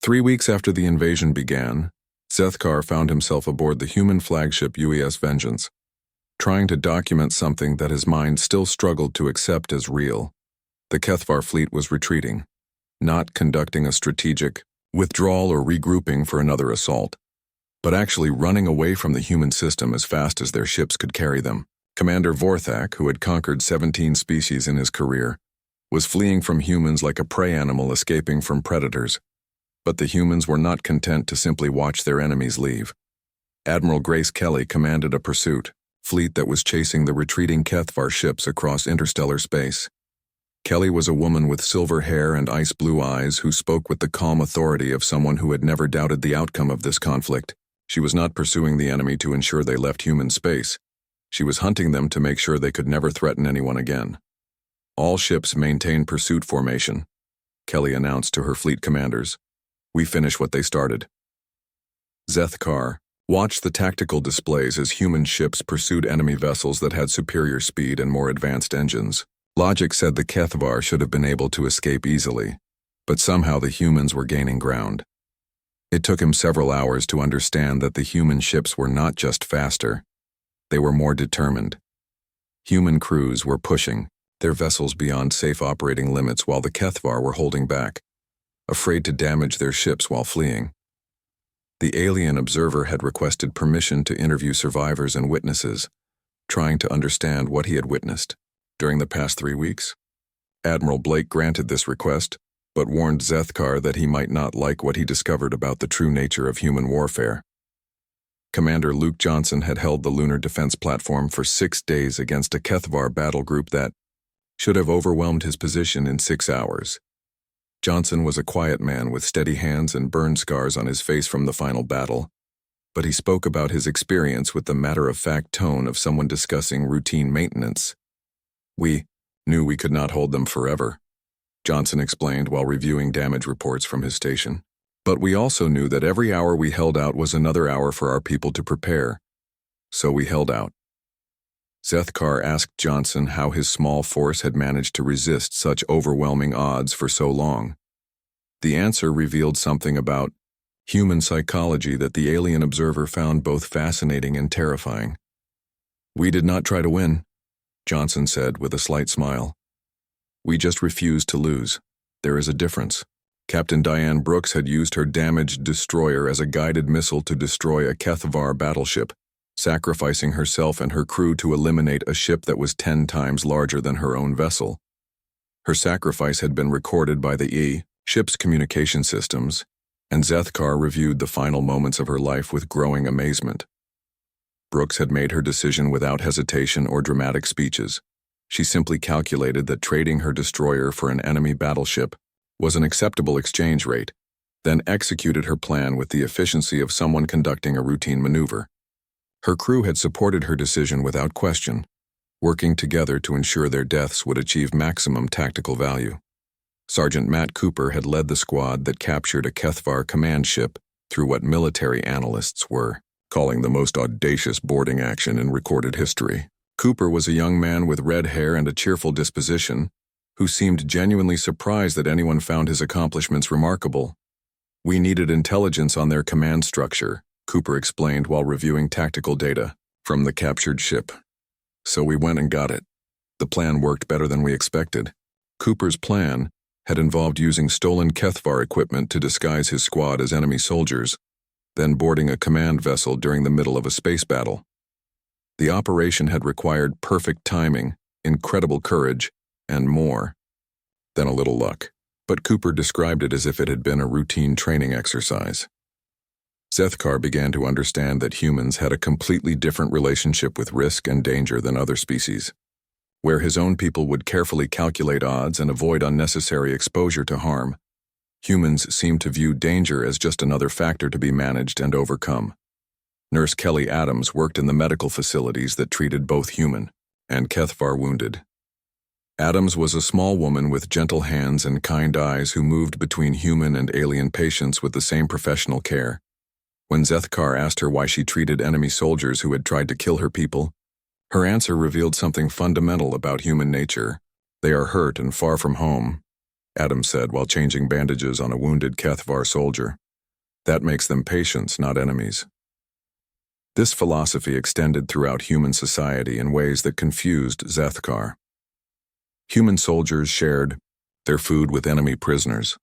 3 weeks after the invasion began, Zethkar found himself aboard the human flagship UES Vengeance, trying to document something that his mind still struggled to accept as real. The Kethvar fleet was retreating, not conducting a strategic withdrawal or regrouping for another assault, but actually running away from the human system as fast as their ships could carry them. Commander Vorthak, who had conquered 17 species in his career, was fleeing from humans like a prey animal escaping from predators. But the humans were not content to simply watch their enemies leave. Admiral Grace Kelly commanded a pursuit fleet that was chasing the retreating Kethvar ships across interstellar space. Kelly was a woman with silver hair and ice-blue eyes who spoke with the calm authority of someone who had never doubted the outcome of this conflict. She was not pursuing the enemy to ensure they left human space. She was hunting them to make sure they could never threaten anyone again. All ships maintain pursuit formation, Kelly announced to her fleet commanders. We finish what they started. Zethkar watched the tactical displays as human ships pursued enemy vessels that had superior speed and more advanced engines. Logic said the Kethvar should have been able to escape easily, but somehow the humans were gaining ground. It took him several hours to understand that the human ships were not just faster, they were more determined. Human crews were pushing their vessels beyond safe operating limits while the Kethvar were holding back, afraid to damage their ships while fleeing. The alien observer had requested permission to interview survivors and witnesses, trying to understand what he had witnessed during the past 3 weeks. Admiral Blake granted this request, but warned Zethkar that he might not like what he discovered about the true nature of human warfare. Commander Luke Johnson had held the lunar defense platform for 6 days against a Kethvar battle group that should have overwhelmed his position in 6 hours. Johnson was a quiet man with steady hands and burn scars on his face from the final battle, but he spoke about his experience with the matter-of-fact tone of someone discussing routine maintenance. We knew we could not hold them forever, Johnson explained while reviewing damage reports from his station. But we also knew that every hour we held out was another hour for our people to prepare. So we held out. Zethkar asked Johnson how his small force had managed to resist such overwhelming odds for so long. The answer revealed something about human psychology that the alien observer found both fascinating and terrifying. We did not try to win, Johnson said with a slight smile. We just refused to lose. There is a difference. Captain Diane Brooks had used her damaged destroyer as a guided missile to destroy a Kethvar battleship, sacrificing herself and her crew to eliminate a ship that was 10 times larger than her own vessel. Her sacrifice had been recorded by the ship's communication systems, and Zethkar reviewed the final moments of her life with growing amazement. Brooks had made her decision without hesitation or dramatic speeches. She simply calculated that trading her destroyer for an enemy battleship was an acceptable exchange rate, then executed her plan with the efficiency of someone conducting a routine maneuver. Her crew had supported her decision without question, working together to ensure their deaths would achieve maximum tactical value. Sergeant Matt Cooper had led the squad that captured a Kethvar command ship through what military analysts were calling the most audacious boarding action in recorded history. Cooper was a young man with red hair and a cheerful disposition, who seemed genuinely surprised that anyone found his accomplishments remarkable. We needed intelligence on their command structure, Cooper explained while reviewing tactical data from the captured ship. So we went and got it. The plan worked better than we expected. Cooper's plan had involved using stolen Kethvar equipment to disguise his squad as enemy soldiers, then boarding a command vessel during the middle of a space battle. The operation had required perfect timing, incredible courage, and more than a little luck, but Cooper described it as if it had been a routine training exercise. Zethkar began to understand that humans had a completely different relationship with risk and danger than other species. Where his own people would carefully calculate odds and avoid unnecessary exposure to harm, humans seemed to view danger as just another factor to be managed and overcome. Nurse Kelly Adams worked in the medical facilities that treated both human and Kethvar wounded. Adams was a small woman with gentle hands and kind eyes who moved between human and alien patients with the same professional care. When Zethkar asked her why she treated enemy soldiers who had tried to kill her people, her answer revealed something fundamental about human nature. They are hurt and far from home. Adam said while changing bandages on a wounded Kethvar soldier. That makes them patients, not enemies. This philosophy extended throughout human society in ways that confused Zethkar. Human soldiers shared their food with enemy prisoners.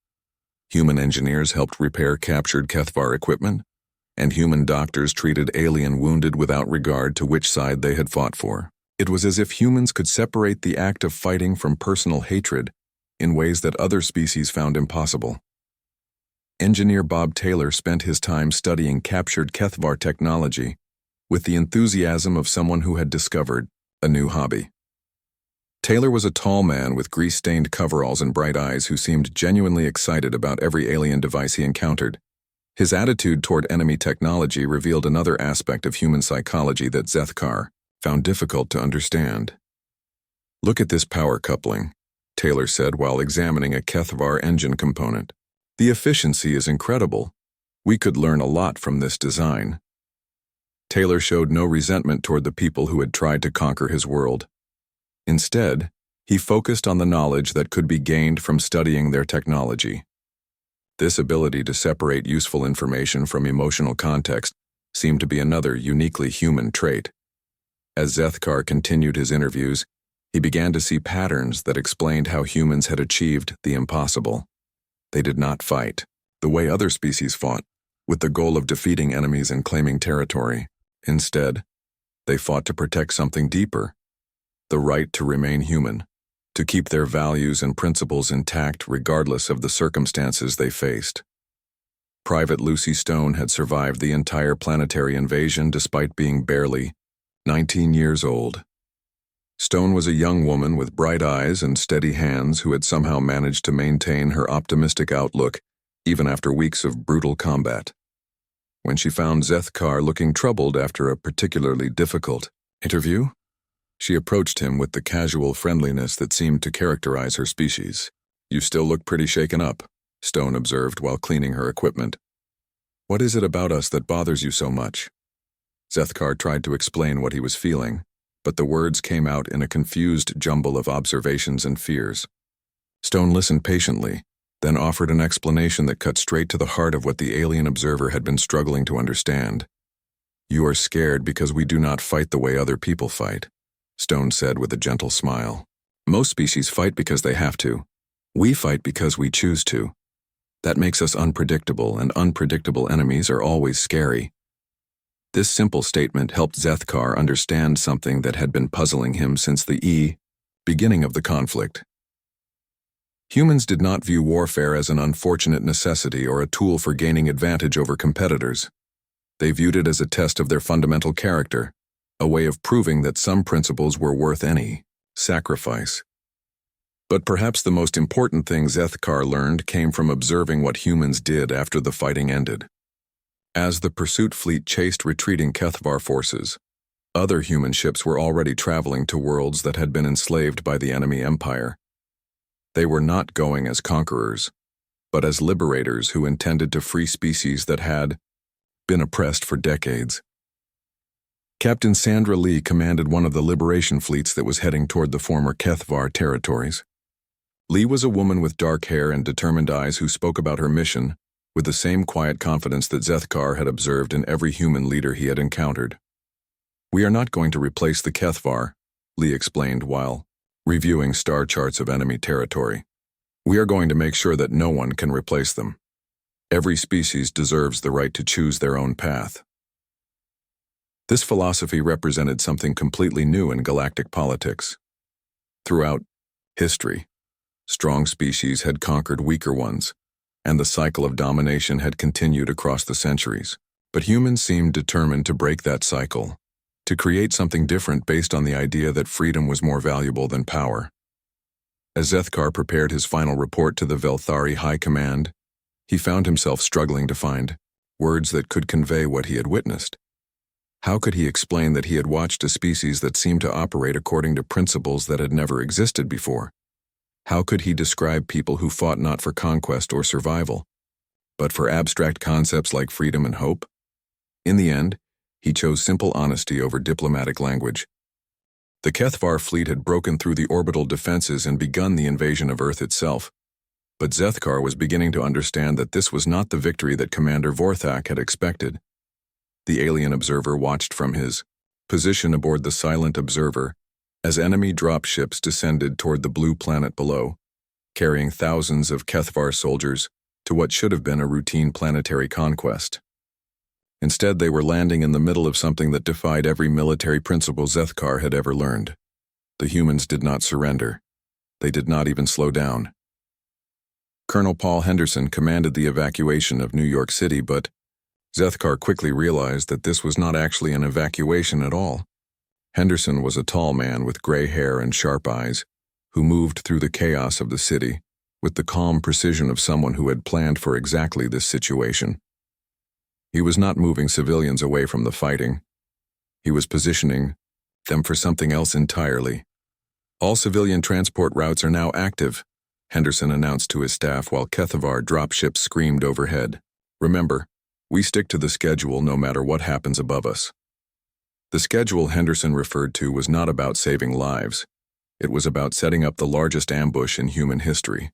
Human engineers helped repair captured Kethvar equipment, and human doctors treated alien wounded without regard to which side they had fought for. It was as if humans could separate the act of fighting from personal hatred in ways that other species found impossible. Engineer Bob Taylor spent his time studying captured Kethvar technology with the enthusiasm of someone who had discovered a new hobby. Taylor was a tall man with grease-stained coveralls and bright eyes who seemed genuinely excited about every alien device he encountered. His attitude toward enemy technology revealed another aspect of human psychology that Zethkar found difficult to understand. "Look at this power coupling," Taylor said while examining a Kethvar engine component. "The efficiency is incredible. We could learn a lot from this design." Taylor showed no resentment toward the people who had tried to conquer his world. Instead, he focused on the knowledge that could be gained from studying their technology. This ability to separate useful information from emotional context seemed to be another uniquely human trait. As Zethkar continued his interviews, he began to see patterns that explained how humans had achieved the impossible. They did not fight the way other species fought, with the goal of defeating enemies and claiming territory. Instead, they fought to protect something deeper: the right to remain human, to keep their values and principles intact regardless of the circumstances they faced. Private Lucy Stone had survived the entire planetary invasion despite being barely 19 years old. Stone was a young woman with bright eyes and steady hands who had somehow managed to maintain her optimistic outlook even after weeks of brutal combat. When she found Zethkar looking troubled after a particularly difficult interview, she approached him with the casual friendliness that seemed to characterize her species. "You still look pretty shaken up," Stone observed while cleaning her equipment. "What is it about us that bothers you so much?" Zethkar tried to explain what he was feeling, but the words came out in a confused jumble of observations and fears. Stone listened patiently, then offered an explanation that cut straight to the heart of what the alien observer had been struggling to understand. "You are scared because we do not fight the way other people fight," Stone said with a gentle smile. "Most species fight because they have to. We fight because we choose to. That makes us unpredictable, and unpredictable enemies are always scary." This simple statement helped Zethkar understand something that had been puzzling him since the beginning of the conflict. Humans did not view warfare as an unfortunate necessity or a tool for gaining advantage over competitors. They viewed it as a test of their fundamental character, a way of proving that some principles were worth any sacrifice. But perhaps the most important thing Zethkar learned came from observing what humans did after the fighting ended. As the pursuit fleet chased retreating Kethvar forces, other human ships were already traveling to worlds that had been enslaved by the enemy empire. They were not going as conquerors, but as liberators who intended to free species that had been oppressed for decades. Captain Sandra Lee commanded one of the liberation fleets that was heading toward the former Kethvar territories. Lee was a woman with dark hair and determined eyes who spoke about her mission with the same quiet confidence that Zethkar had observed in every human leader he had encountered. "We are not going to replace the Kethvar," Lee explained while reviewing star charts of enemy territory. "We are going to make sure that no one can replace them. Every species deserves the right to choose their own path." This philosophy represented something completely new in galactic politics. Throughout history, strong species had conquered weaker ones, and the cycle of domination had continued across the centuries. But humans seemed determined to break that cycle, to create something different based on the idea that freedom was more valuable than power. As Zethkar prepared his final report to the Velthari High Command, he found himself struggling to find words that could convey what he had witnessed. How could he explain that he had watched a species that seemed to operate according to principles that had never existed before? How could he describe people who fought not for conquest or survival, but for abstract concepts like freedom and hope? In the end, he chose simple honesty over diplomatic language. The Kethvar fleet had broken through the orbital defenses and begun the invasion of Earth itself. But Zethkar was beginning to understand that this was not the victory that Commander Vorthak had expected. The alien observer watched from his position aboard the Silent Observer as enemy dropships descended toward the blue planet below, carrying thousands of Kethvar soldiers to what should have been a routine planetary conquest. Instead, they were landing in the middle of something that defied every military principle Zethkar had ever learned. The humans did not surrender. They did not even slow down. Colonel Paul Henderson commanded the evacuation of New York City, but Zethkar quickly realized that this was not actually an evacuation at all. Henderson was a tall man with gray hair and sharp eyes, who moved through the chaos of the city with the calm precision of someone who had planned for exactly this situation. He was not moving civilians away from the fighting. He was positioning them for something else entirely. All civilian transport routes are now active, Henderson announced to his staff while Kethvar dropships screamed overhead. Remember, we stick to the schedule no matter what happens above us. The schedule Henderson referred to was not about saving lives. It was about setting up the largest ambush in human history.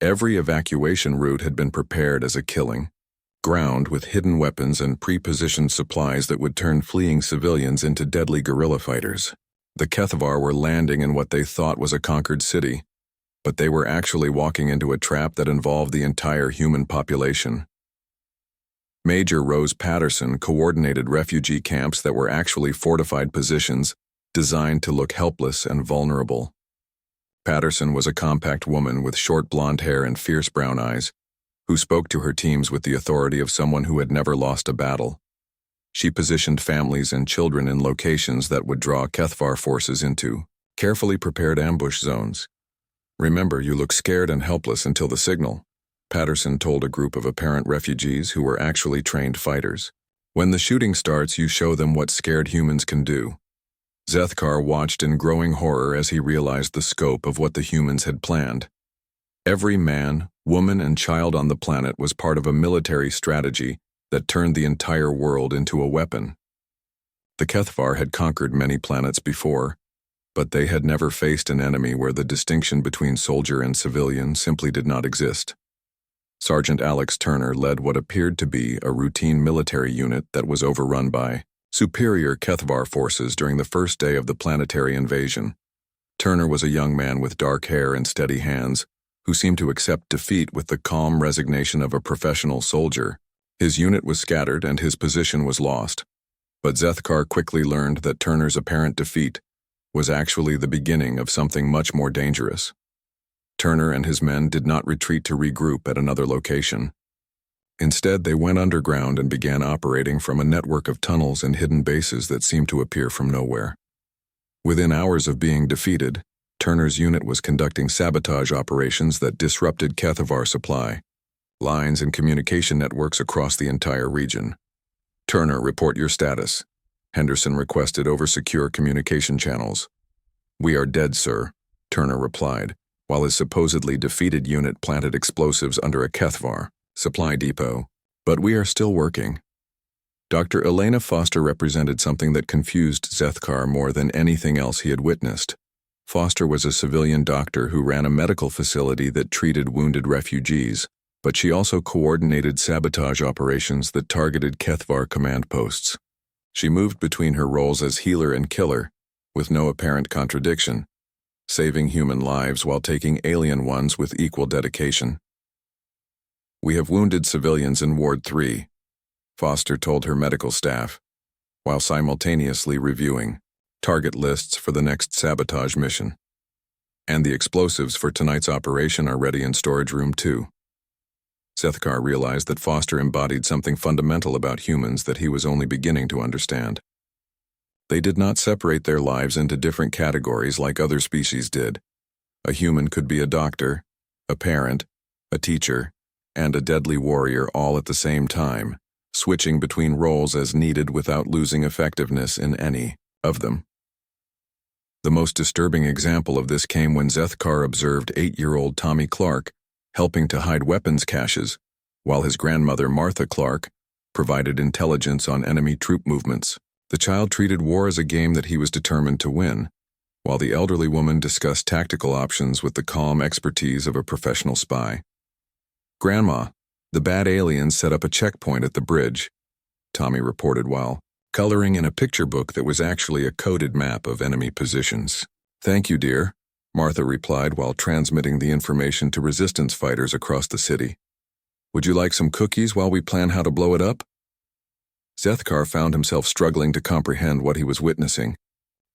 Every evacuation route had been prepared as a killing ground with hidden weapons and pre-positioned supplies that would turn fleeing civilians into deadly guerrilla fighters. The Kethvar were landing in what they thought was a conquered city, but they were actually walking into a trap that involved the entire human population. Major Rose Patterson coordinated refugee camps that were actually fortified positions designed to look helpless and vulnerable. Patterson was a compact woman with short blonde hair and fierce brown eyes, who spoke to her teams with the authority of someone who had never lost a battle. She positioned families and children in locations that would draw Kethvar forces into carefully prepared ambush zones. "Remember, you look scared and helpless until the signal," Patterson told a group of apparent refugees who were actually trained fighters. "When the shooting starts, you show them what scared humans can do." Zethkar watched in growing horror as he realized the scope of what the humans had planned. Every man, woman, and child on the planet was part of a military strategy that turned the entire world into a weapon. The Kethvar had conquered many planets before, but they had never faced an enemy where the distinction between soldier and civilian simply did not exist. Sergeant Alex Turner led what appeared to be a routine military unit that was overrun by superior Kethvar forces during the first day of the planetary invasion. Turner was a young man with dark hair and steady hands, who seemed to accept defeat with the calm resignation of a professional soldier. His unit was scattered and his position was lost, but Zethkar quickly learned that Turner's apparent defeat was actually the beginning of something much more dangerous. Turner and his men did not retreat to regroup at another location. Instead, they went underground and began operating from a network of tunnels and hidden bases that seemed to appear from nowhere. Within hours of being defeated, Turner's unit was conducting sabotage operations that disrupted Kethvar supply lines and communication networks across the entire region. "Turner, report your status," Henderson requested over secure communication channels. "We are dead, sir," Turner replied, while his supposedly defeated unit planted explosives under a Kethvar supply depot. "But we are still working." Dr. Elena Foster represented something that confused Zethkar more than anything else he had witnessed. Foster was a civilian doctor who ran a medical facility that treated wounded refugees, but she also coordinated sabotage operations that targeted Kethvar command posts. She moved between her roles as healer and killer, with no apparent contradiction, saving human lives while taking alien ones with equal dedication. "We have wounded civilians in Ward 3, Foster told her medical staff, while simultaneously reviewing target lists for the next sabotage mission. "And the explosives for tonight's operation are ready in storage room 2. Zethkar realized that Foster embodied something fundamental about humans that he was only beginning to understand. They did not separate their lives into different categories like other species did. A human could be a doctor, a parent, a teacher, and a deadly warrior all at the same time, switching between roles as needed without losing effectiveness in any of them. The most disturbing example of this came when Zethkar observed 8-year-old Tommy Clark helping to hide weapons caches, while his grandmother Martha Clark provided intelligence on enemy troop movements. The child treated war as a game that he was determined to win, while the elderly woman discussed tactical options with the calm expertise of a professional spy. "Grandma, the bad aliens set up a checkpoint at the bridge," Tommy reported while coloring in a picture book that was actually a coded map of enemy positions. "Thank you, dear," Martha replied while transmitting the information to resistance fighters across the city. "Would you like some cookies while we plan how to blow it up?" Zethkar found himself struggling to comprehend what he was witnessing.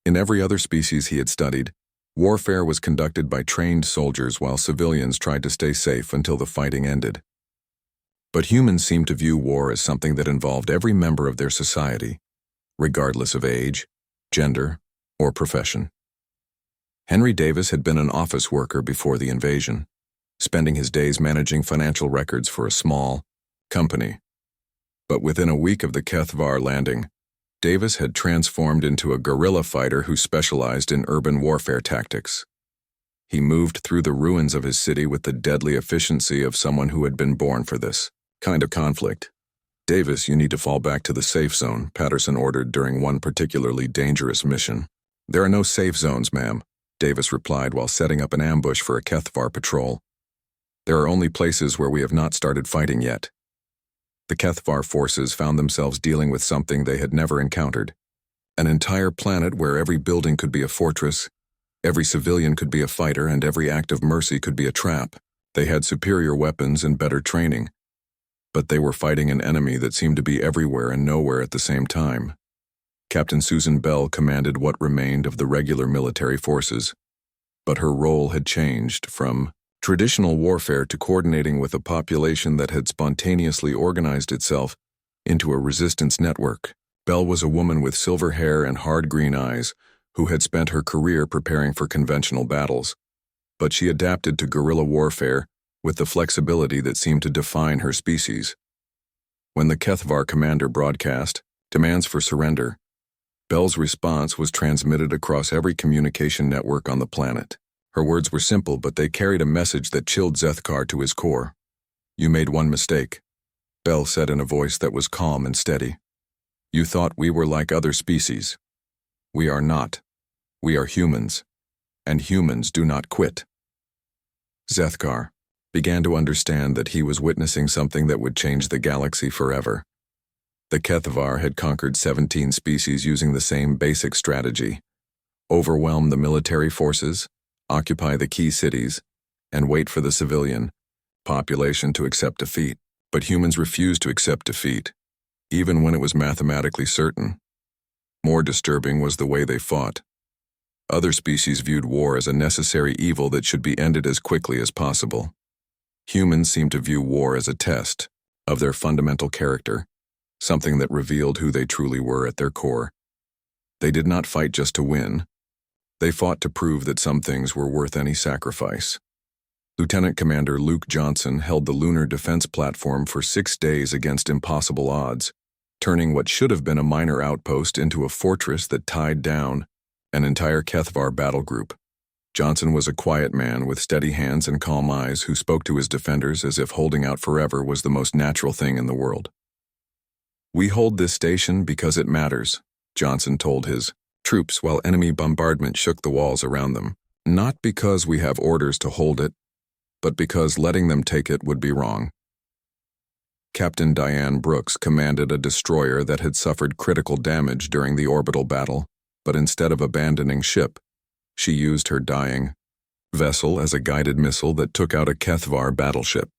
In every other species he had studied, warfare was conducted by trained soldiers while civilians tried to stay safe until the fighting ended. But humans seemed to view war as something that involved every member of their society, regardless of age, gender, or profession. Henry Davis had been an office worker before the invasion, spending his days managing financial records for a small company. But within a week of the Kethvar landing, Davis had transformed into a guerrilla fighter who specialized in urban warfare tactics. He moved through the ruins of his city with the deadly efficiency of someone who had been born for this kind of conflict. "Davis, you need to fall back to the safe zone," Patterson ordered during one particularly dangerous mission. "There are no safe zones, ma'am," Davis replied while setting up an ambush for a Kethvar patrol. "There are only places where we have not started fighting yet." The Kethvar forces found themselves dealing with something they had never encountered. An entire planet where every building could be a fortress, every civilian could be a fighter, and every act of mercy could be a trap. They had superior weapons and better training. But they were fighting an enemy that seemed to be everywhere and nowhere at the same time. Captain Susan Bell commanded what remained of the regular military forces, but her role had changed from traditional warfare to coordinating with a population that had spontaneously organized itself into a resistance network. Bell was a woman with silver hair and hard green eyes who had spent her career preparing for conventional battles, but she adapted to guerrilla warfare with the flexibility that seemed to define her species. When the Kethvar commander broadcast demands for surrender, Bell's response was transmitted across every communication network on the planet. Her words were simple, but they carried a message that chilled Zethkar to his core. "You made one mistake," Bell said in a voice that was calm and steady. "You thought we were like other species. We are not. We are humans, and humans do not quit." Zethkar began to understand that he was witnessing something that would change the galaxy forever. The Kethvar had conquered 17 species using the same basic strategy: overwhelm the military forces, occupy the key cities, and wait for the civilian population to accept defeat. But humans refused to accept defeat, even when it was mathematically certain. More disturbing was the way they fought. Other species viewed war as a necessary evil that should be ended as quickly as possible. Humans seemed to view war as a test of their fundamental character, something that revealed who they truly were at their core. They did not fight just to win. They fought to prove that some things were worth any sacrifice. Lieutenant Commander Luke Johnson held the lunar defense platform for 6 days against impossible odds, turning what should have been a minor outpost into a fortress that tied down an entire Kethvar battle group. Johnson was a quiet man with steady hands and calm eyes who spoke to his defenders as if holding out forever was the most natural thing in the world. "We hold this station because it matters," Johnson told his troops while enemy bombardment shook the walls around them. "Not because we have orders to hold it, but because letting them take it would be wrong." Captain Diane Brooks commanded a destroyer that had suffered critical damage during the orbital battle, but instead of abandoning ship, she used her dying vessel as a guided missile that took out a Kethvar battleship.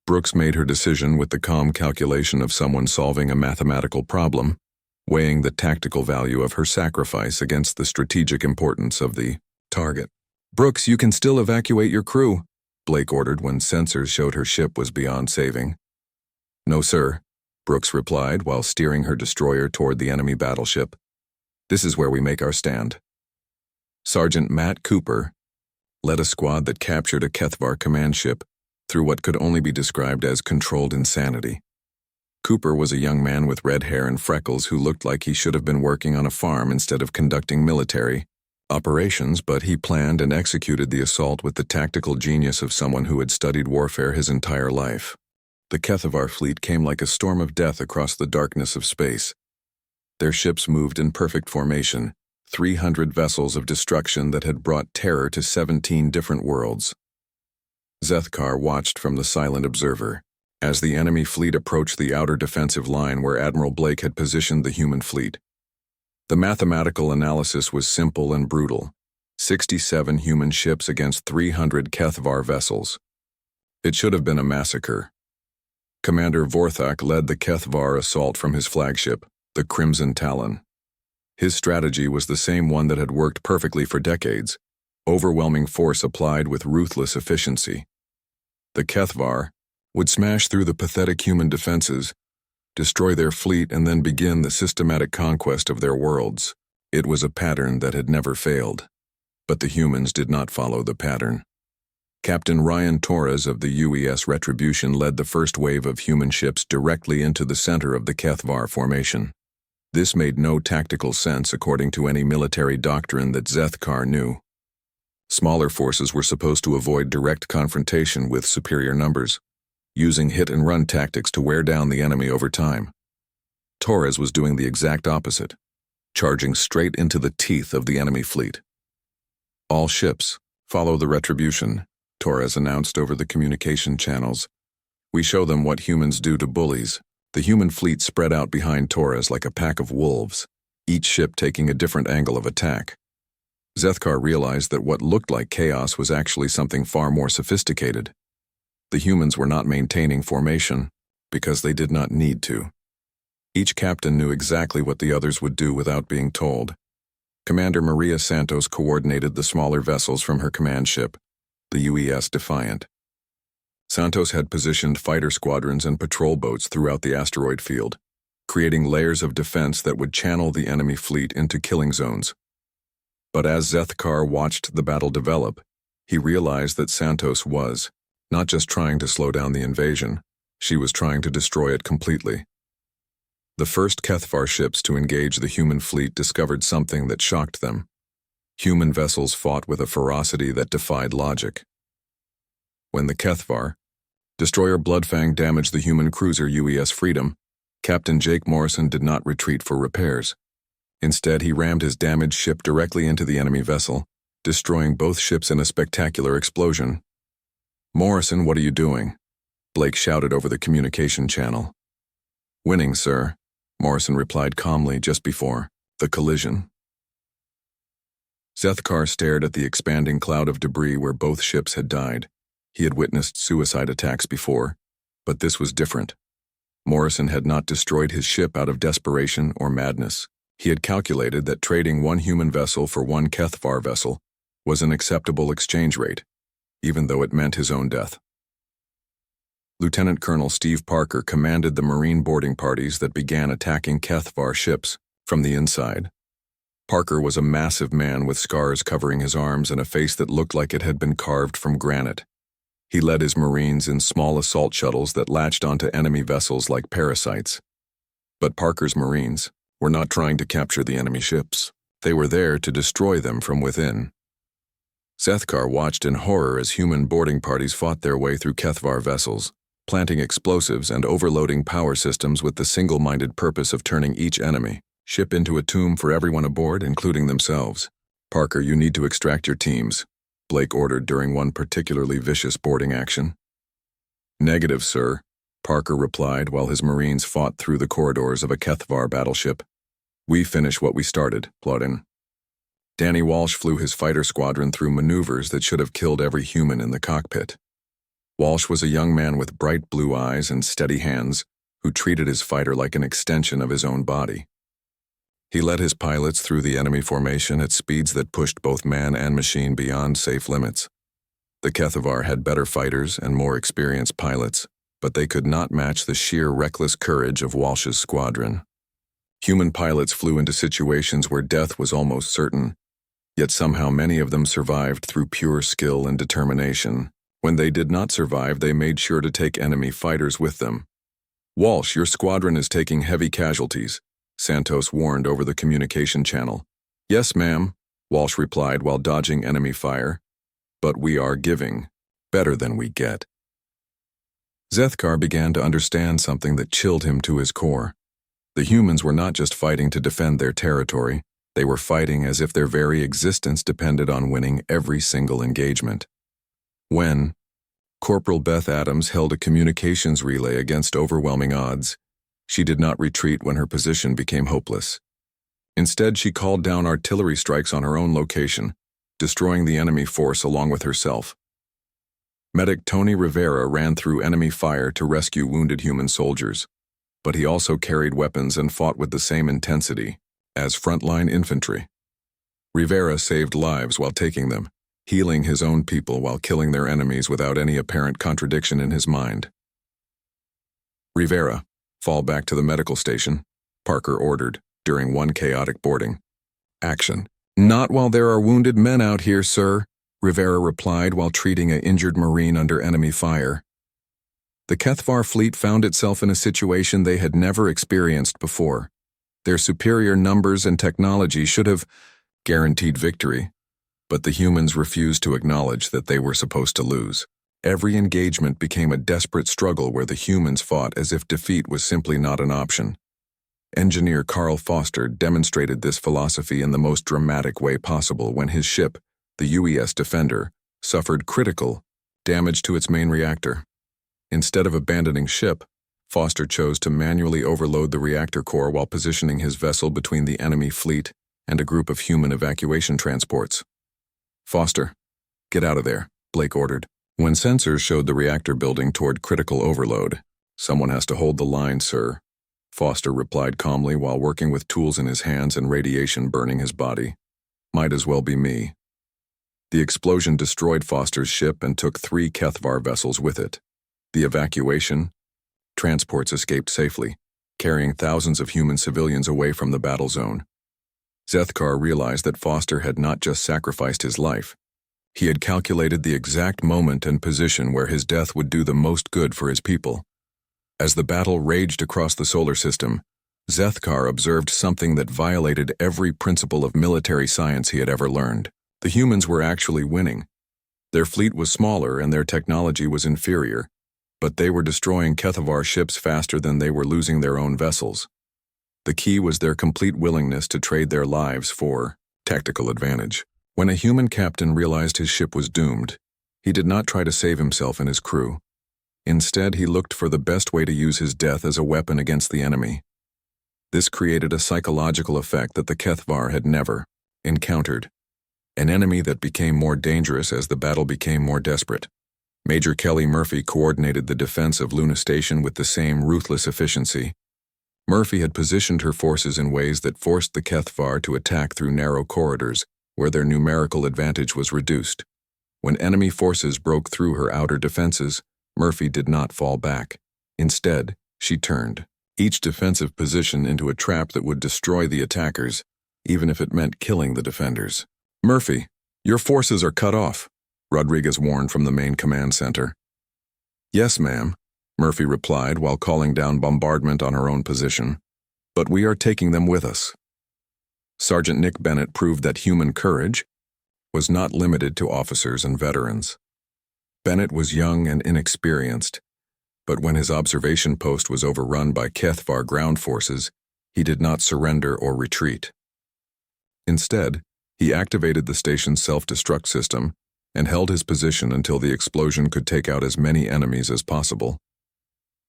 Brooks made her decision with the calm calculation of someone solving a mathematical problem, weighing the tactical value of her sacrifice against the strategic importance of the target. "Brooks, you can still evacuate your crew," Blake ordered when sensors showed her ship was beyond saving. "No, sir," Brooks replied while steering her destroyer toward the enemy battleship. "This is where we make our stand." Sergeant Matt Cooper led a squad that captured a Kethvar command ship through what could only be described as controlled insanity. Cooper was a young man with red hair and freckles who looked like he should have been working on a farm instead of conducting military operations, but he planned and executed the assault with the tactical genius of someone who had studied warfare his entire life. The Kethvar fleet came like a storm of death across the darkness of space. Their ships moved in perfect formation, 300 vessels of destruction that had brought terror to 17 different worlds. Zethkar watched from the silent observer as the enemy fleet approached the outer defensive line where Admiral Blake had positioned the human fleet. The mathematical analysis was simple and brutal: 67 human ships against 300 Kethvar vessels. It should have been a massacre. Commander Vorthak led the Kethvar assault from his flagship, the Crimson Talon. His strategy was the same one that had worked perfectly for decades: overwhelming force applied with ruthless efficiency. The Kethvar would smash through the pathetic human defenses, destroy their fleet, and then begin the systematic conquest of their worlds. It was a pattern that had never failed. But the humans did not follow the pattern. Captain Ryan Torres of the UES Retribution led the first wave of human ships directly into the center of the Kethvar formation. This made no tactical sense according to any military doctrine that Zethkar knew. Smaller forces were supposed to avoid direct confrontation with superior numbers, using hit-and-run tactics to wear down the enemy over time. Torres was doing the exact opposite, charging straight into the teeth of the enemy fleet. "All ships, follow the Retribution," Torres announced over the communication channels. "We show them what humans do to bullies." The human fleet spread out behind Torres like a pack of wolves, each ship taking a different angle of attack. Zethkar realized that what looked like chaos was actually something far more sophisticated. The humans were not maintaining formation because they did not need to. Each captain knew exactly what the others would do without being told. Commander Maria Santos coordinated the smaller vessels from her command ship, the UES Defiant. Santos had positioned fighter squadrons and patrol boats throughout the asteroid field, creating layers of defense that would channel the enemy fleet into killing zones. But as Zethkar watched the battle develop, he realized that Santos was not just trying to slow down the invasion, she was trying to destroy it completely. The first Kethvar ships to engage the human fleet discovered something that shocked them. Human vessels fought with a ferocity that defied logic. When the Kethvar destroyer Bloodfang damaged the human cruiser UES Freedom, Captain Jake Morrison did not retreat for repairs. Instead, he rammed his damaged ship directly into the enemy vessel, destroying both ships in a spectacular explosion. "Morrison, what are you doing?" Blake shouted over the communication channel. "Winning, sir," Morrison replied calmly just before the collision. Zethkar stared at the expanding cloud of debris where both ships had died. He had witnessed suicide attacks before, but this was different. Morrison had not destroyed his ship out of desperation or madness. He had calculated that trading one human vessel for one Kethvar vessel was an acceptable exchange rate, even though it meant his own death. Lieutenant Colonel Steve Parker commanded the Marine boarding parties that began attacking Kethvar ships from the inside. Parker was a massive man with scars covering his arms and a face that looked like it had been carved from granite. He led his Marines in small assault shuttles that latched onto enemy vessels like parasites. But Parker's Marines were not trying to capture the enemy ships. They were there to destroy them from within. Zethkar watched in horror as human boarding parties fought their way through Kethvar vessels, planting explosives and overloading power systems with the single-minded purpose of turning each enemy ship into a tomb for everyone aboard, including themselves. "Parker, you need to extract your teams," Blake ordered during one particularly vicious boarding action. "Negative, sir," Parker replied while his Marines fought through the corridors of a Kethvar battleship. "We finish what we started, Plodin." Danny Walsh flew his fighter squadron through maneuvers that should have killed every human in the cockpit. Walsh was a young man with bright blue eyes and steady hands who treated his fighter like an extension of his own body. He led his pilots through the enemy formation at speeds that pushed both man and machine beyond safe limits. The Kethvar had better fighters and more experienced pilots, but they could not match the sheer reckless courage of Walsh's squadron. Human pilots flew into situations where death was almost certain, yet somehow many of them survived through pure skill and determination. When they did not survive, they made sure to take enemy fighters with them. "Walsh, your squadron is taking heavy casualties," Santos warned over the communication channel. "Yes, ma'am," Walsh replied while dodging enemy fire. "But we are giving better than we get." Zethkar began to understand something that chilled him to his core. The humans were not just fighting to defend their territory, They were fighting as if their very existence depended on winning every single engagement. When Corporal Beth Adams held a communications relay against overwhelming odds, she did not retreat when her position became hopeless. Instead, she called down artillery strikes on her own location, destroying the enemy force along with herself. Medic Tony Rivera ran through enemy fire to rescue wounded human soldiers, but he also carried weapons and fought with the same intensity as frontline infantry. Rivera saved lives while taking them, healing his own people while killing their enemies without any apparent contradiction in his mind. "Rivera, fall back to the medical station," Parker ordered during one chaotic boarding. "Action." "Not while there are wounded men out here, sir," Rivera replied while treating an injured Marine under enemy fire. The Kethvar fleet found itself in a situation they had never experienced before. Their superior numbers and technology should have guaranteed victory, but the humans refused to acknowledge that they were supposed to lose. Every engagement became a desperate struggle where the humans fought as if defeat was simply not an option. Engineer Carl Foster demonstrated this philosophy in the most dramatic way possible when his ship, the UES Defender, suffered critical damage to its main reactor. Instead of abandoning ship, Foster chose to manually overload the reactor core while positioning his vessel between the enemy fleet and a group of human evacuation transports. "Foster, get out of there," Blake ordered. When sensors showed the reactor building toward critical overload, "Someone has to hold the line, sir," Foster replied calmly while working with tools in his hands and radiation burning his body. "Might as well be me." The explosion destroyed Foster's ship and took 3 Kethvar vessels with it. The evacuation transports escaped safely, carrying thousands of human civilians away from the battle zone. Zethkar realized that Foster had not just sacrificed his life. He had calculated the exact moment and position where his death would do the most good for his people. As the battle raged across the solar system, Zethkar observed something that violated every principle of military science he had ever learned. The humans were actually winning. Their fleet was smaller and their technology was inferior, but they were destroying Kethvar ships faster than they were losing their own vessels. The key was their complete willingness to trade their lives for tactical advantage. When a human captain realized his ship was doomed, he did not try to save himself and his crew. Instead, he looked for the best way to use his death as a weapon against the enemy. This created a psychological effect that the Kethvar had never encountered, an enemy that became more dangerous as the battle became more desperate. Major Kelly Murphy coordinated the defense of Luna Station with the same ruthless efficiency. Murphy had positioned her forces in ways that forced the Kethvar to attack through narrow corridors, where their numerical advantage was reduced. When enemy forces broke through her outer defenses, Murphy did not fall back. Instead, she turned each defensive position into a trap that would destroy the attackers, even if it meant killing the defenders. "Murphy, your forces are cut off," Rodriguez warned from the main command center. "Yes, ma'am," Murphy replied while calling down bombardment on her own position. "But we are taking them with us." Sergeant Nick Bennett proved that human courage was not limited to officers and veterans. Bennett was young and inexperienced, but when his observation post was overrun by Kethvar ground forces, he did not surrender or retreat. Instead, he activated the station's self-destruct system and held his position until the explosion could take out as many enemies as possible.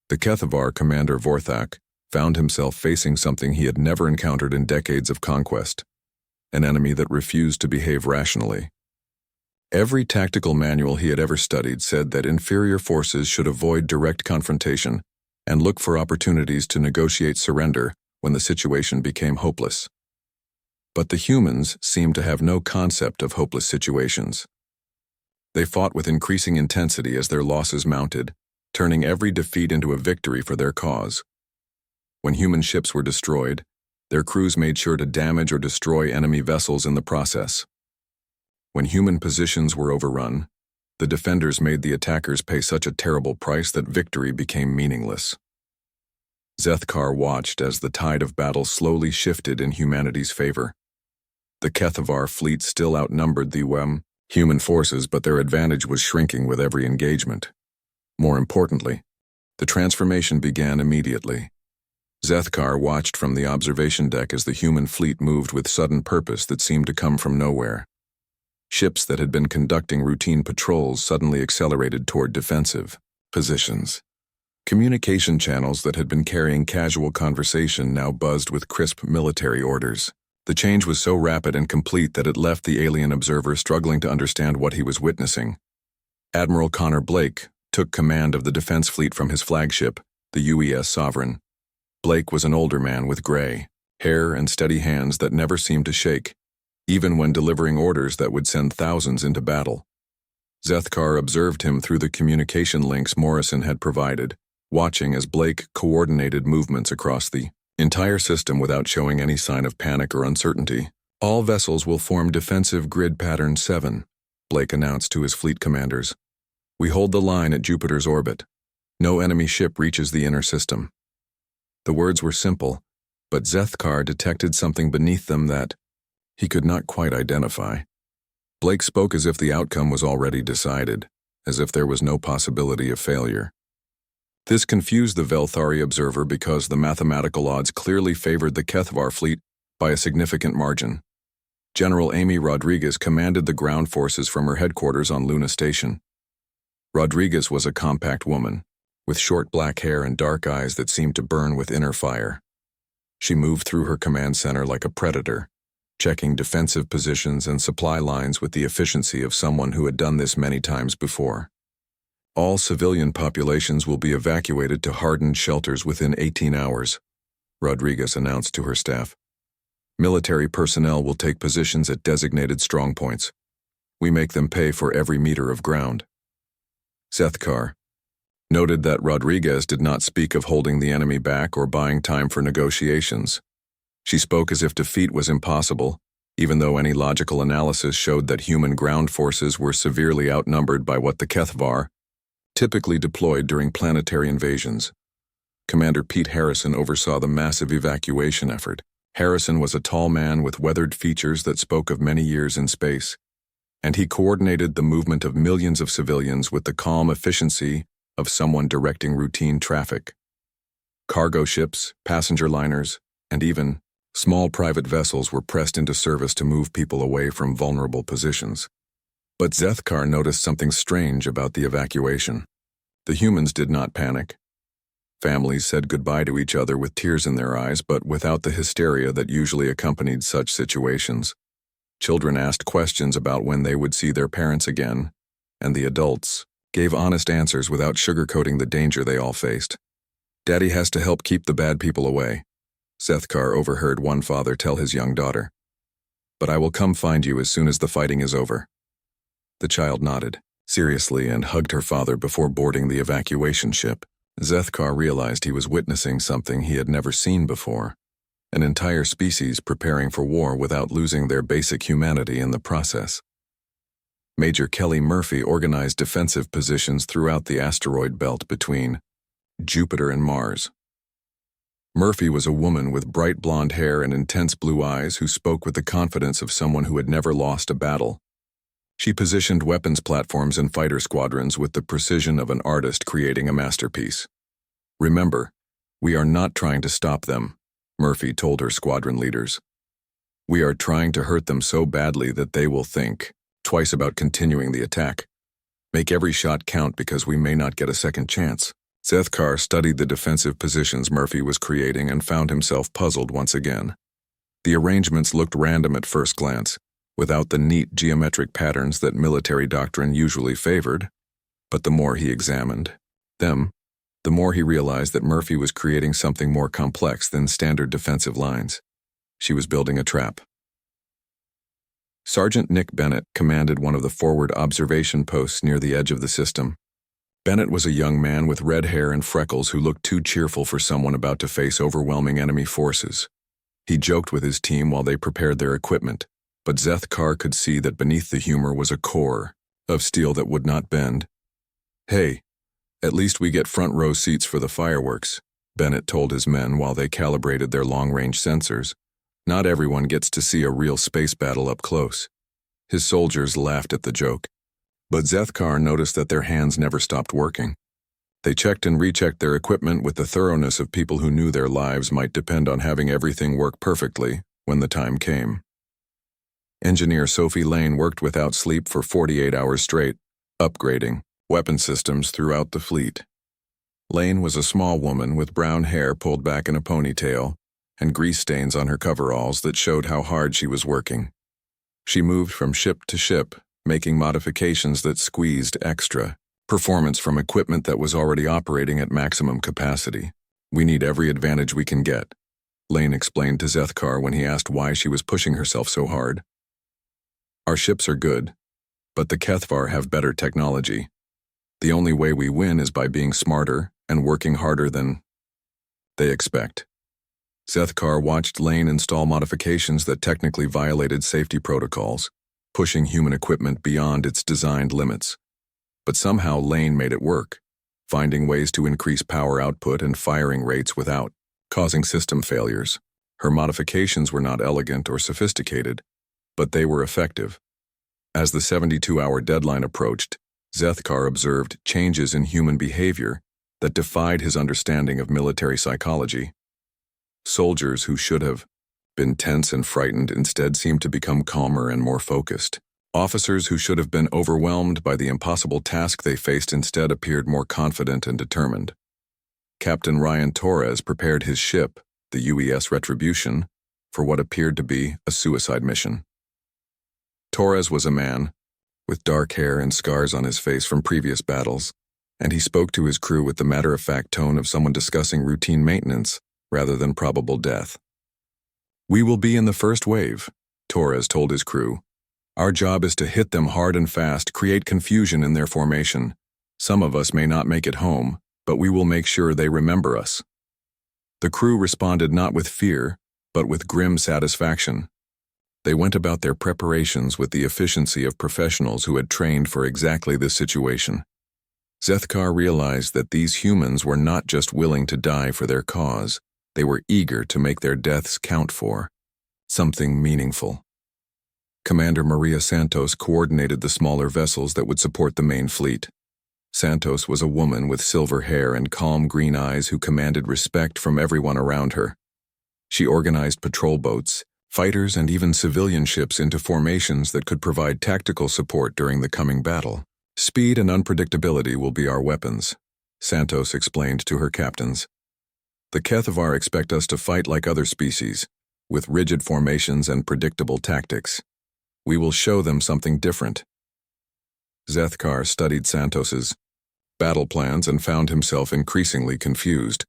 The Kethvar commander Vorthak found himself facing something he had never encountered in decades of conquest, an enemy that refused to behave rationally. Every tactical manual he had ever studied said that inferior forces should avoid direct confrontation and look for opportunities to negotiate surrender when the situation became hopeless. But the humans seemed to have no concept of hopeless situations. They fought with increasing intensity as their losses mounted, turning every defeat into a victory for their cause. When human ships were destroyed, their crews made sure to damage or destroy enemy vessels in the process. When human positions were overrun, the defenders made the attackers pay such a terrible price that victory became meaningless. Zethkar watched as the tide of battle slowly shifted in humanity's favor. The Kethvar fleet still outnumbered the human forces, but their advantage was shrinking with every engagement. More importantly, the transformation began immediately. Zethkar watched from the observation deck as the human fleet moved with sudden purpose that seemed to come from nowhere. Ships that had been conducting routine patrols suddenly accelerated toward defensive positions. Communication channels that had been carrying casual conversation now buzzed with crisp military orders. The change was so rapid and complete that it left the alien observer struggling to understand what he was witnessing. Admiral Connor Blake took command of the defense fleet from his flagship, the UES Sovereign. Blake was an older man with gray hair and steady hands that never seemed to shake, even when delivering orders that would send thousands into battle. Zethkar observed him through the communication links Morrison had provided, watching as Blake coordinated movements across the entire system without showing any sign of panic or uncertainty. "All vessels will form defensive grid pattern 7, Blake announced to his fleet commanders. "We hold the line at Jupiter's orbit. No enemy ship reaches the inner system." The words were simple, but Zethkar detected something beneath them that he could not quite identify. Blake spoke as if the outcome was already decided, as if there was no possibility of failure. This confused the Velthari observer because the mathematical odds clearly favored the Kethvar fleet by a significant margin. General Amy Rodriguez commanded the ground forces from her headquarters on Luna Station. Rodriguez was a compact woman, with short black hair and dark eyes that seemed to burn with inner fire. She moved through her command center like a predator, checking defensive positions and supply lines with the efficiency of someone who had done this many times before. "All civilian populations will be evacuated to hardened shelters within 18 hours, Rodriguez announced to her staff. "Military personnel will take positions at designated strongpoints. We make them pay for every meter of ground." Zethkar noted that Rodriguez did not speak of holding the enemy back or buying time for negotiations. She spoke as if defeat was impossible, even though any logical analysis showed that human ground forces were severely outnumbered by what the Kethvar typically deployed during planetary invasions. Commander Pete Harrison oversaw the massive evacuation effort. Harrison was a tall man with weathered features that spoke of many years in space, and he coordinated the movement of millions of civilians with the calm efficiency of someone directing routine traffic. Cargo ships, passenger liners, and even small private vessels were pressed into service to move people away from vulnerable positions. But Zethkar noticed something strange about the evacuation. The humans did not panic. Families said goodbye to each other with tears in their eyes, but without the hysteria that usually accompanied such situations. Children asked questions about when they would see their parents again, and the adults gave honest answers without sugarcoating the danger they all faced. "Daddy has to help keep the bad people away," Zethkar overheard one father tell his young daughter. "But I will come find you as soon as the fighting is over." The child nodded seriously and hugged her father before boarding the evacuation ship. Zethkar realized he was witnessing something he had never seen before, an entire species preparing for war without losing their basic humanity in the process. Major Kelly Murphy organized defensive positions throughout the asteroid belt between Jupiter and Mars. Murphy was a woman with bright blonde hair and intense blue eyes who spoke with the confidence of someone who had never lost a battle. She positioned weapons platforms and fighter squadrons with the precision of an artist creating a masterpiece. "Remember, we are not trying to stop them," Murphy told her squadron leaders. "We are trying to hurt them so badly that they will think twice about continuing the attack. Make every shot count because we may not get a second chance." Zethkar studied the defensive positions Murphy was creating and found himself puzzled once again. The arrangements looked random at first glance, without the neat geometric patterns that military doctrine usually favored, but the more he examined them, the more he realized that Murphy was creating something more complex than standard defensive lines. She was building a trap. Sergeant Nick Bennett commanded one of the forward observation posts near the edge of the system. Bennett was a young man with red hair and freckles who looked too cheerful for someone about to face overwhelming enemy forces. He joked with his team while they prepared their equipment, but Zethkar could see that beneath the humor was a core of steel that would not bend. "Hey, at least we get front row seats for the fireworks," Bennett told his men while they calibrated their long-range sensors. "Not everyone gets to see a real space battle up close." His soldiers laughed at the joke, but Zethkar noticed that their hands never stopped working. They checked and rechecked their equipment with the thoroughness of people who knew their lives might depend on having everything work perfectly when the time came. Engineer Sophie Lane worked without sleep for 48 hours straight, upgrading weapon systems throughout the fleet. Lane was a small woman with brown hair pulled back in a ponytail and grease stains on her coveralls that showed how hard she was working. She moved from ship to ship, making modifications that squeezed extra performance from equipment that was already operating at maximum capacity. "We need every advantage we can get," Lane explained to Zethkar when he asked why she was pushing herself so hard. "Our ships are good, but the Kethvar have better technology. The only way we win is by being smarter and working harder than they expect." Zethkar watched Lane install modifications that technically violated safety protocols, pushing human equipment beyond its designed limits. But somehow Lane made it work, finding ways to increase power output and firing rates without causing system failures. Her modifications were not elegant or sophisticated, but they were effective. As the 72-hour deadline approached, Zethkar observed changes in human behavior that defied his understanding of military psychology. Soldiers who should have been tense and frightened instead seemed to become calmer and more focused. Officers who should have been overwhelmed by the impossible task they faced instead appeared more confident and determined. Captain Ryan Torres prepared his ship, the UES Retribution, for what appeared to be a suicide mission. Torres was a man with dark hair and scars on his face from previous battles, and he spoke to his crew with the matter-of-fact tone of someone discussing routine maintenance rather than probable death. "We will be in the first wave," Torres told his crew. "Our job is to hit them hard and fast, create confusion in their formation. Some of us may not make it home, but we will make sure they remember us." The crew responded not with fear, but with grim satisfaction. They went about their preparations with the efficiency of professionals who had trained for exactly this situation. Zethkar realized that these humans were not just willing to die for their cause, they were eager to make their deaths count for something meaningful. Commander Maria Santos coordinated the smaller vessels that would support the main fleet. Santos was a woman with silver hair and calm green eyes who commanded respect from everyone around her. She organized patrol boats, fighters, and even civilian ships into formations that could provide tactical support during the coming battle. "Speed and unpredictability will be our weapons," Santos explained to her captains. "The Kethvar expect us to fight like other species, with rigid formations and predictable tactics. We will show them something different." Zethkar studied Santos's battle plans and found himself increasingly confused.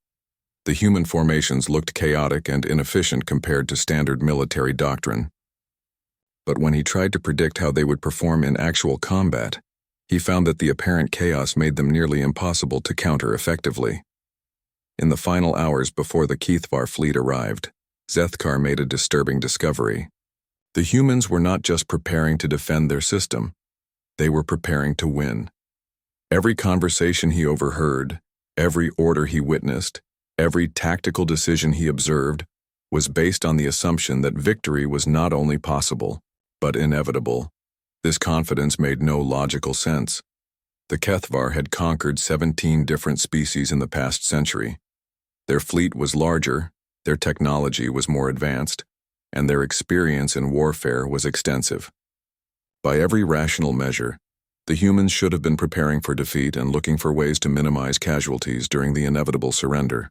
The human formations looked chaotic and inefficient compared to standard military doctrine. But when he tried to predict how they would perform in actual combat, he found that the apparent chaos made them nearly impossible to counter effectively. In the final hours before the Kethvar fleet arrived, Zethkar made a disturbing discovery. The humans were not just preparing to defend their system, they were preparing to win. Every conversation he overheard, every order he witnessed, every tactical decision he observed was based on the assumption that victory was not only possible, but inevitable. This confidence made no logical sense. The Kethvar had conquered 17 different species in the past century. Their fleet was larger, their technology was more advanced, and their experience in warfare was extensive. By every rational measure, the humans should have been preparing for defeat and looking for ways to minimize casualties during the inevitable surrender.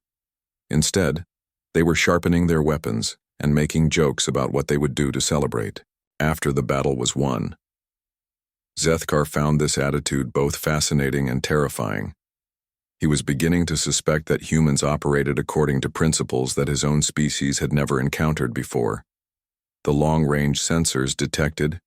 Instead, they were sharpening their weapons and making jokes about what they would do to celebrate after the battle was won. Zethkar found this attitude both fascinating and terrifying. He was beginning to suspect that humans operated according to principles that his own species had never encountered before. The long-range sensors detected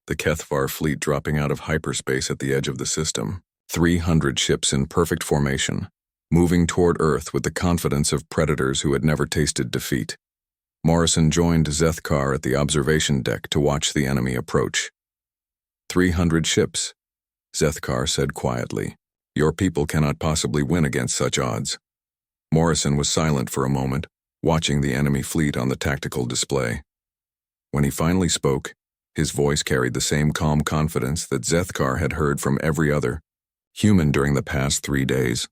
the Kethvar fleet dropping out of hyperspace at the edge of the system, 300 ships in perfect formation, moving toward Earth with the confidence of predators who had never tasted defeat. Morrison joined Zethkar at the observation deck to watch the enemy approach. 300 ships, Zethkar said quietly. "Your people cannot possibly win against such odds." Morrison was silent for a moment, watching the enemy fleet on the tactical display. When he finally spoke, his voice carried the same calm confidence that Zethkar had heard from every other human during the past 3 days.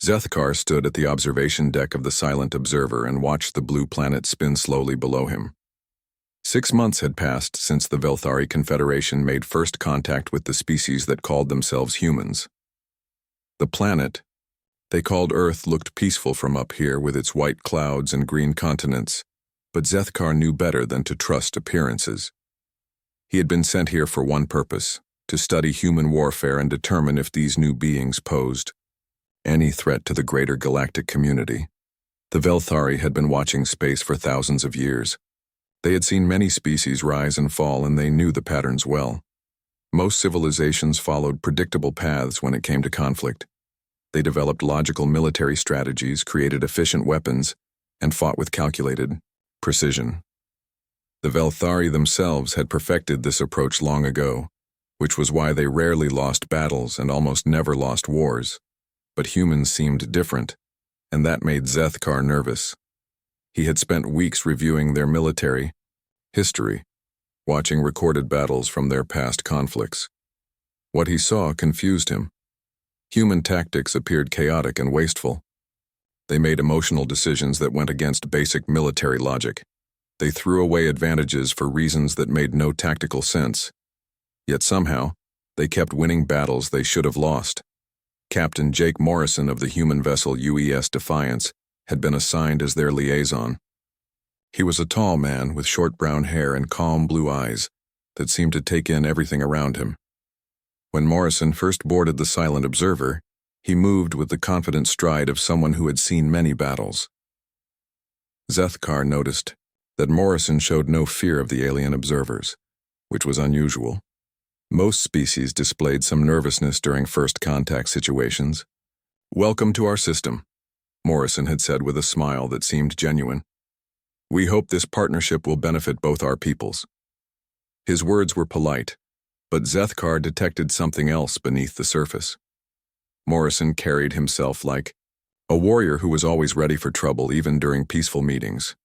Zethkar stood at the observation deck of the Silent Observer and watched the blue planet spin slowly below him. 6 months had passed since the Velthari Confederation made first contact with the species that called themselves humans. The planet they called Earth looked peaceful from up here with its white clouds and green continents, but Zethkar knew better than to trust appearances. He had been sent here for one purpose, to study human warfare and determine if these new beings posed any threat to the greater galactic community. The Velthari had been watching space for thousands of years. They had seen many species rise and fall, and they knew the patterns well. Most civilizations followed predictable paths when it came to conflict. They developed logical military strategies, created efficient weapons, and fought with calculated precision. The Velthari themselves had perfected this approach long ago, which was why they rarely lost battles and almost never lost wars. But humans seemed different, and that made Zethkar nervous. He had spent weeks reviewing their military history, watching recorded battles from their past conflicts. What he saw confused him. Human tactics appeared chaotic and wasteful. They made emotional decisions that went against basic military logic. They threw away advantages for reasons that made no tactical sense. Yet somehow, they kept winning battles they should have lost. Captain Jake Morrison of the human vessel UES Defiance had been assigned as their liaison. He was a tall man with short brown hair and calm blue eyes that seemed to take in everything around him. When Morrison first boarded the Silent Observer, he moved with the confident stride of someone who had seen many battles. Zethkar noticed that Morrison showed no fear of the alien observers, which was unusual. Most species displayed some nervousness during first contact situations. "Welcome to our system," Morrison had said with a smile that seemed genuine. "We hope this partnership will benefit both our peoples." His words were polite, but Zethkar detected something else beneath the surface. Morrison carried himself like a warrior who was always ready for trouble even during peaceful meetings.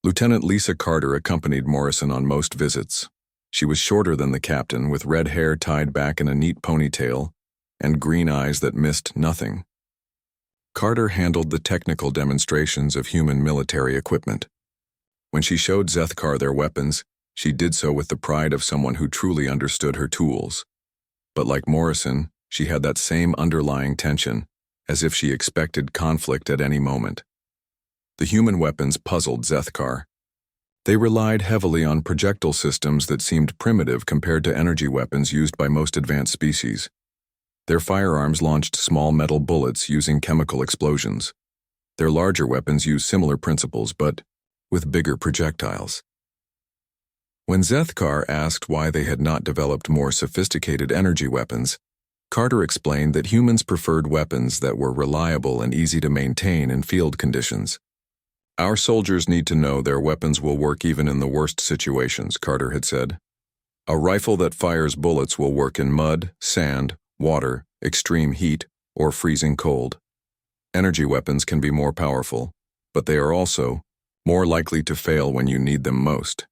Lieutenant Lisa Carter accompanied Morrison on most visits. She was shorter than the captain, with red hair tied back in a neat ponytail and green eyes that missed nothing. Carter handled the technical demonstrations of human military equipment. When she showed Zethkar their weapons, she did so with the pride of someone who truly understood her tools. But like Morrison, she had that same underlying tension, as if she expected conflict at any moment. The human weapons puzzled Zethkar. They relied heavily on projectile systems that seemed primitive compared to energy weapons used by most advanced species. Their firearms launched small metal bullets using chemical explosions. Their larger weapons used similar principles, but with bigger projectiles. When Zethkar asked why they had not developed more sophisticated energy weapons, Carter explained that humans preferred weapons that were reliable and easy to maintain in field conditions. "Our soldiers need to know their weapons will work even in the worst situations," Carter had said. "A rifle that fires bullets will work in mud, sand, water, extreme heat, or freezing cold. Energy weapons can be more powerful, but they are also more likely to fail when you need them most."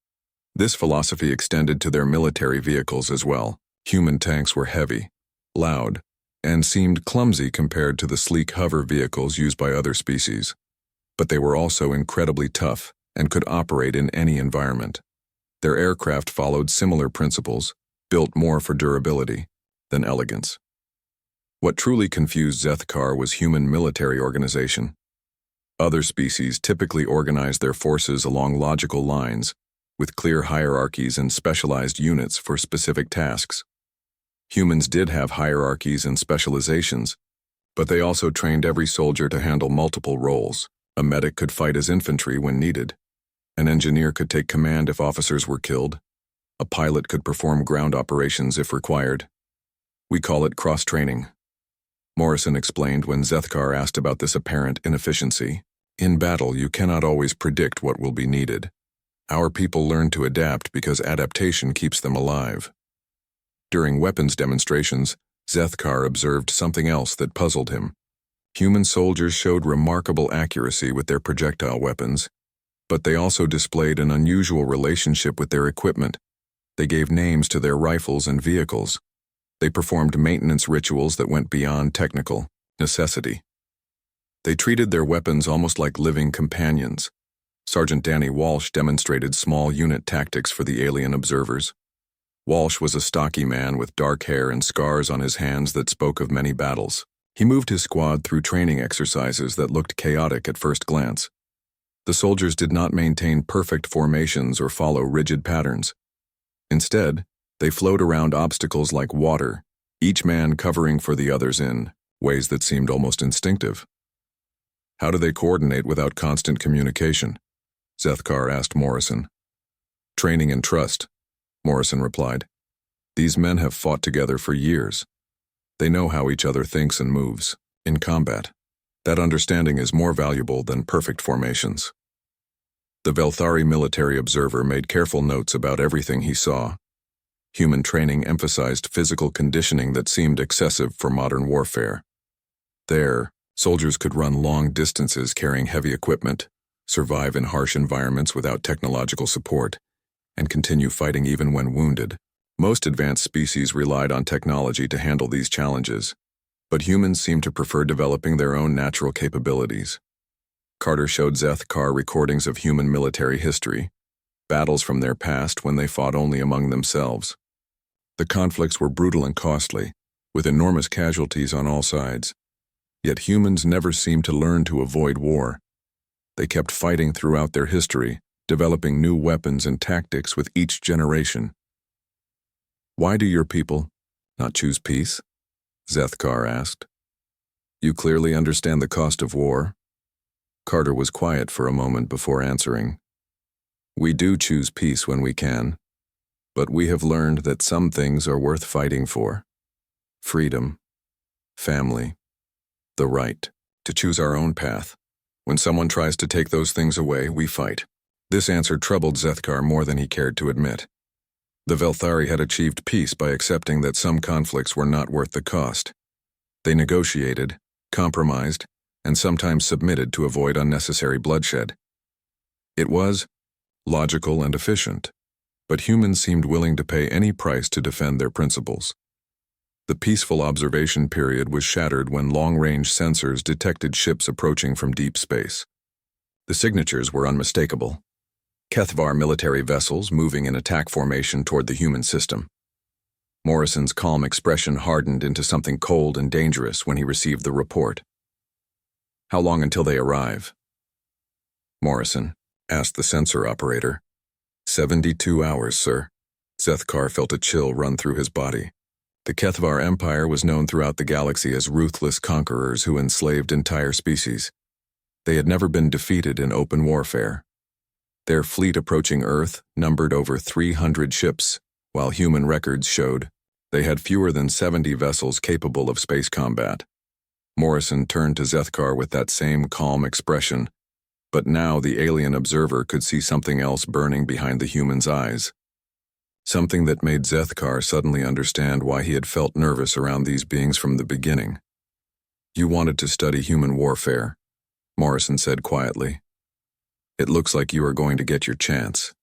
This philosophy extended to their military vehicles as well. Human tanks were heavy, loud, and seemed clumsy compared to the sleek hover vehicles used by other species. But they were also incredibly tough and could operate in any environment. Their aircraft followed similar principles, built more for durability than elegance. What truly confused Zethkar was human military organization. Other species typically organized their forces along logical lines, with clear hierarchies and specialized units for specific tasks. Humans did have hierarchies and specializations, but they also trained every soldier to handle multiple roles. A medic could fight as infantry when needed. An engineer could take command if officers were killed. A pilot could perform ground operations if required. "We call it cross-training," Morrison explained when Zethkar asked about this apparent inefficiency. "In battle, you cannot always predict what will be needed. Our people learn to adapt because adaptation keeps them alive." During weapons demonstrations, Zethkar observed something else that puzzled him. Human soldiers showed remarkable accuracy with their projectile weapons, but they also displayed an unusual relationship with their equipment. They gave names to their rifles and vehicles. They performed maintenance rituals that went beyond technical necessity. They treated their weapons almost like living companions. Sergeant Danny Walsh demonstrated small unit tactics for the alien observers. Walsh was a stocky man with dark hair and scars on his hands that spoke of many battles. He moved his squad through training exercises that looked chaotic at first glance. The soldiers did not maintain perfect formations or follow rigid patterns. Instead, they flowed around obstacles like water, each man covering for the others in ways that seemed almost instinctive. How do they coordinate without constant communication? Zethkar asked Morrison. Training and trust, Morrison replied. These men have fought together for years. They know how each other thinks and moves in combat. That understanding is more valuable than perfect formations. The Velthari military observer made careful notes about everything he saw. Human training emphasized physical conditioning that seemed excessive for modern warfare. There, soldiers could run long distances carrying heavy equipment, survive in harsh environments without technological support, and continue fighting even when wounded. Most advanced species relied on technology to handle these challenges, but humans seemed to prefer developing their own natural capabilities. Carter showed Zethkar recordings of human military history, battles from their past when they fought only among themselves. The conflicts were brutal and costly, with enormous casualties on all sides. Yet humans never seemed to learn to avoid war. They kept fighting throughout their history, developing new weapons and tactics with each generation. Why do your people not choose peace? Zethkar asked. You clearly understand the cost of war. Carter was quiet for a moment before answering. We do choose peace when we can, but we have learned that some things are worth fighting for. Freedom, family, the right to choose our own path. When someone tries to take those things away, we fight. This answer troubled Zethkar more than he cared to admit. The Velthari had achieved peace by accepting that some conflicts were not worth the cost. They negotiated, compromised, and sometimes submitted to avoid unnecessary bloodshed. It was logical and efficient, but humans seemed willing to pay any price to defend their principles. The peaceful observation period was shattered when long-range sensors detected ships approaching from deep space. The signatures were unmistakable. Kethvar military vessels moving in attack formation toward the human system. Morrison's calm expression hardened into something cold and dangerous when he received the report. How long until they arrive? Morrison asked the sensor operator. 72 hours, sir. Zethkar felt a chill run through his body. The Kethvar Empire was known throughout the galaxy as ruthless conquerors who enslaved entire species. They had never been defeated in open warfare. Their fleet approaching Earth numbered over 300 ships, while human records showed they had fewer than 70 vessels capable of space combat. Morrison turned to Zethkar with that same calm expression, but now the alien observer could see something else burning behind the human's eyes. Something that made Zethkar suddenly understand why he had felt nervous around these beings from the beginning. You wanted to study human warfare, Morrison said quietly. It looks like you are going to get your chance.